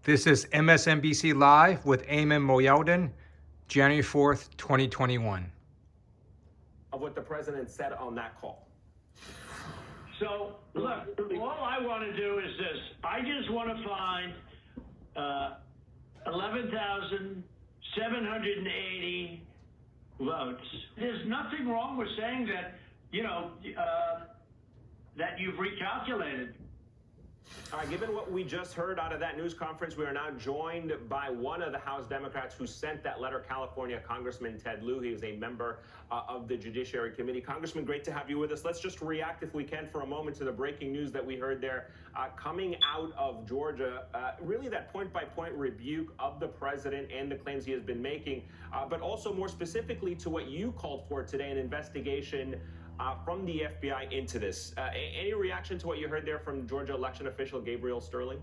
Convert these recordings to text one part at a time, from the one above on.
This is MSNBC Live with Eamon Moyeldin, January 4th, 2021. Of what the president said on that call. So, look, all I want to do is this. I just want to find 11,780 votes. There's nothing wrong with saying that, that you've recalculated. All right, given what we just heard out of that news conference, we are now joined by one of the House Democrats who sent that letter, California Congressman Ted Lieu. He is a member of the Judiciary Committee. Congressman, great to have you with us. Let's just react, if we can, for a moment to the breaking news that we heard there coming out of Georgia. Really that point-by-point rebuke of the president and the claims he has been making, but also more specifically to what you called for today, an investigation from the FBI into this. Any reaction to what you heard there from Georgia election official Gabriel Sterling?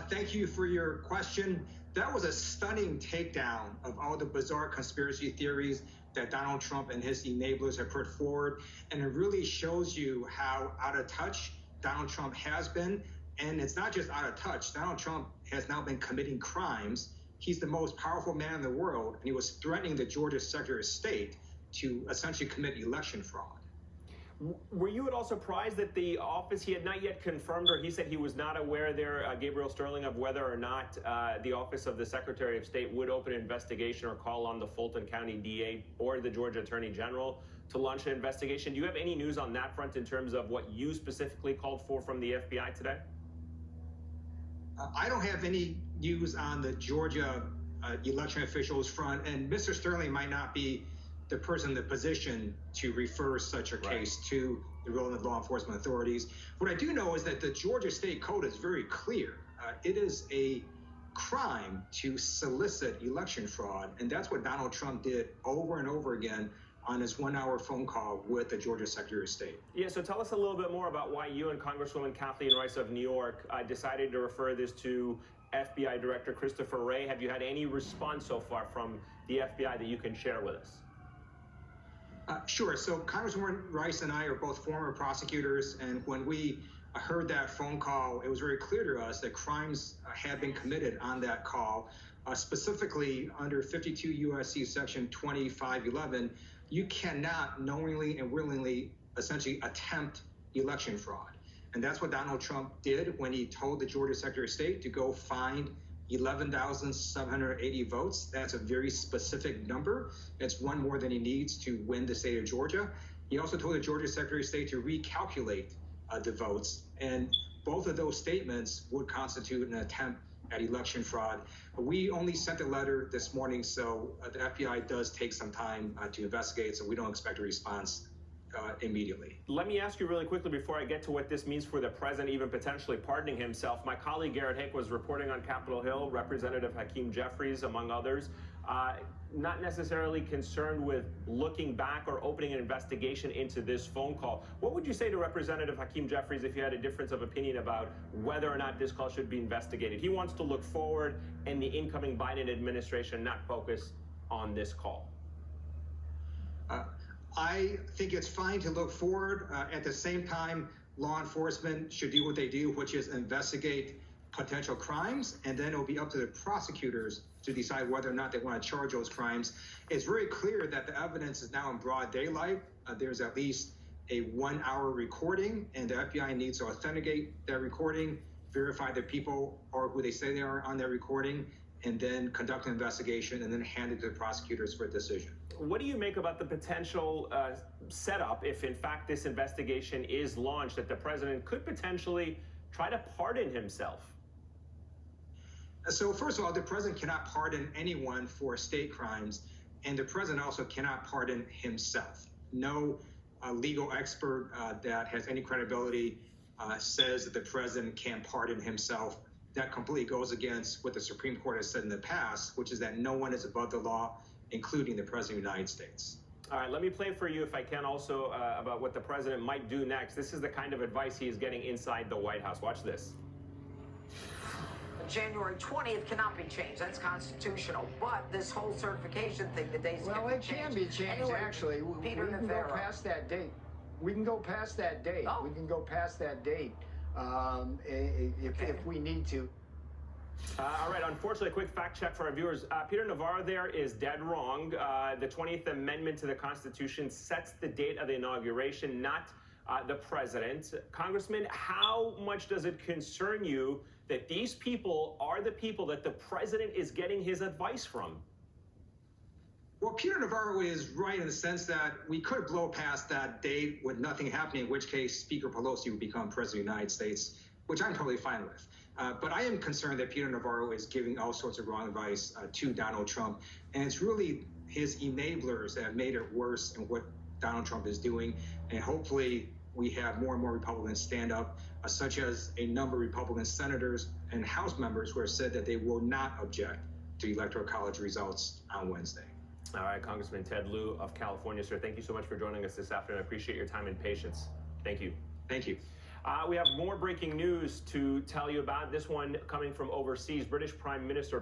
Thank you for your question. That was a stunning takedown of all the bizarre conspiracy theories that Donald Trump and his enablers have put forward. And it really shows you how out of touch Donald Trump has been. And it's not just out of touch. Donald Trump has now been committing crimes. He's the most powerful man in the world, and he was threatening the Georgia Secretary of State to essentially commit election fraud. Were you at all surprised that the office, he had not yet confirmed, or he said he was not aware there, Gabriel Sterling, of whether or not the office of the Secretary of State would open an investigation or call on the Fulton County DA or the Georgia Attorney General to launch an investigation? Do you have any news on that front in terms of what you specifically called for from the FBI today? I don't have any news on the Georgia election officials front, and Mr. Sterling might not be the person in the position to refer such a case to the relevant law enforcement authorities. What I do know is that the Georgia State Code is very clear. It is a crime to solicit election fraud, and that's what Donald Trump did over and over again on his 1-hour phone call with the Georgia Secretary of State. Yeah, so tell us a little bit more about why you and Congresswoman Kathleen Rice of New York decided to refer this to FBI Director Christopher Wray. Have you had any response so far from the FBI that you can share with us? Sure. So Congresswoman Rice and I are both former prosecutors, and when we heard that phone call, it was very clear to us that crimes had been committed on that call. Specifically, under 52 U.S.C. Section 2511, you cannot knowingly and willingly essentially attempt election fraud. And that's what Donald Trump did when he told the Georgia Secretary of State to go find 11,780 votes. That's a very specific number. It's one more than he needs to win the state of Georgia. He also told the Georgia Secretary of State to recalculate the votes. And both of those statements would constitute an attempt at election fraud. We only sent a letter this morning, so the FBI does take some time to investigate, so we don't expect a response immediately. Let me ask you really quickly before I get to what this means for the president, even potentially pardoning himself. My colleague Garrett Hake was reporting on Capitol Hill, Representative Hakeem Jeffries, among others, not necessarily concerned with looking back or opening an investigation into this phone call. What would you say to Representative Hakeem Jeffries if you had a difference of opinion about whether or not this call should be investigated? He wants to look forward and the incoming Biden administration not focus on this call. I think it's fine to look forward. At the same time, law enforcement should do what they do, which is investigate potential crimes, and then it'll be up to the prosecutors to decide whether or not they want to charge those crimes. It's very clear that the evidence is now in broad daylight. There's at least a 1-hour recording, and the FBI needs to authenticate that recording, verify that people are who they say they are on that recording, and then conduct an investigation and then hand it to the prosecutors for a decision. What do you make about the potential setup, if in fact this investigation is launched, that the president could potentially try to pardon himself? So first of all, the president cannot pardon anyone for state crimes, and the president also cannot pardon himself. No legal expert that has any credibility says that the president can't pardon himself. That completely goes against what the Supreme Court has said in the past, which is that no one is above the law, including the President of the United States. All right, let me play for you, if I can, also about what the president might do next. This is the kind of advice he is getting inside the White House. Watch this. January 20th cannot be changed. That's constitutional. But this whole certification thing, the days well, it can be changed, anyway, actually. We can go past that date. We can go past that date. Oh. We can go past that date if we need to. All right, unfortunately, a quick fact check for our viewers. Peter Navarro there is dead wrong. The 20th Amendment to the Constitution sets the date of the inauguration, not the president. Congressman, how much does it concern you that these people are the people that the president is getting his advice from? Well, Peter Navarro is right in the sense that we could blow past that date with nothing happening, in which case Speaker Pelosi would become President of the United States, which I'm totally fine with. But I am concerned that Peter Navarro is giving all sorts of wrong advice to Donald Trump. And it's really his enablers that have made it worse in what Donald Trump is doing. And hopefully we have more and more Republicans stand up, such as a number of Republican senators and House members who have said that they will not object to Electoral College results on Wednesday. All right, Congressman Ted Lieu of California, sir, thank you so much for joining us this afternoon. I appreciate your time and patience. Thank you. Thank you. We have more breaking news to tell you about. This one coming from overseas. British Prime Minister